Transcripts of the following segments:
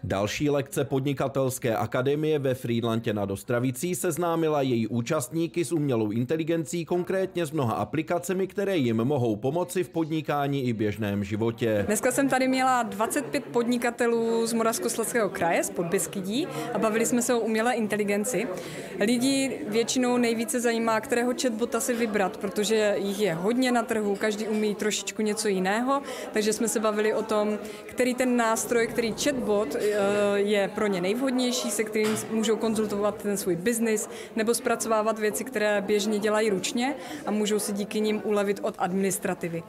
Další lekce Podnikatelské akademie ve Frýdlantě nad Ostravicí seznámila její účastníky s umělou inteligencí, konkrétně s mnoha aplikacemi, které jim mohou pomoci v podnikání i běžném životě. Dneska jsem tady měla 25 podnikatelů z Moravskoslezského kraje, z Podbeskydí, a bavili jsme se o umělé inteligenci. Lidi většinou nejvíce zajímá, kterého chatbota si vybrat, protože jich je hodně na trhu, každý umí trošičku něco jiného, takže jsme se bavili o tom, který ten nástroj, který chatbot je pro ně nejvhodnější, se kterým můžou konzultovat ten svůj biznis nebo zpracovávat věci, které běžně dělají ručně a můžou si díky nim ulevit od administrativy.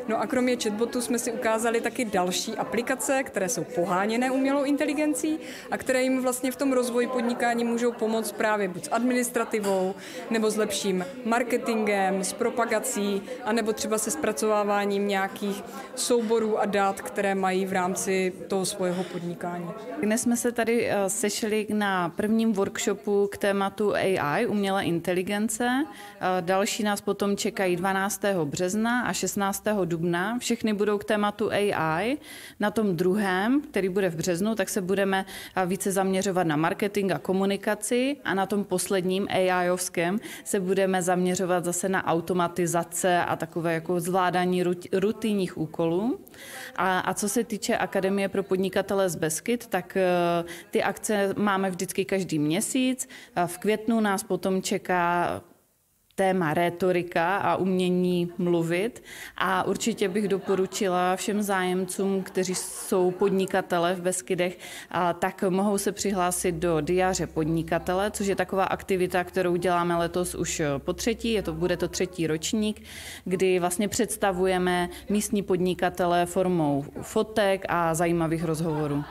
No a kromě chatbotu jsme si ukázali taky další aplikace, které jsou poháněné umělou inteligencí a které jim vlastně v tom rozvoji podnikání můžou pomoct právě buď s administrativou, nebo s lepším marketingem, s propagací, anebo třeba se zpracováváním nějakých souborů a dat, které mají v rámci toho svého podnikání. Dnes jsme se tady sešli na prvním workshopu k tématu AI, umělé inteligence. Další nás potom čekají 12. března a 16. dubna. Všechny budou k tématu AI. Na tom druhém, který bude v březnu, tak se budeme více zaměřovat na marketing a komunikaci, a na tom posledním AIovském se budeme zaměřovat zase na automatizace a takové jako zvládání rutinních úkolů. A co se týče Akademie pro podnikatele z Beskyd, tak ty akce máme vždycky každý měsíc. V květnu nás potom čeká téma rétorika a umění mluvit, a určitě bych doporučila všem zájemcům, kteří jsou podnikatele v Beskydech, tak mohou se přihlásit do diáře podnikatele, což je taková aktivita, kterou děláme letos už po třetí, bude to 3. ročník, kdy vlastně představujeme místní podnikatele formou fotek a zajímavých rozhovorů.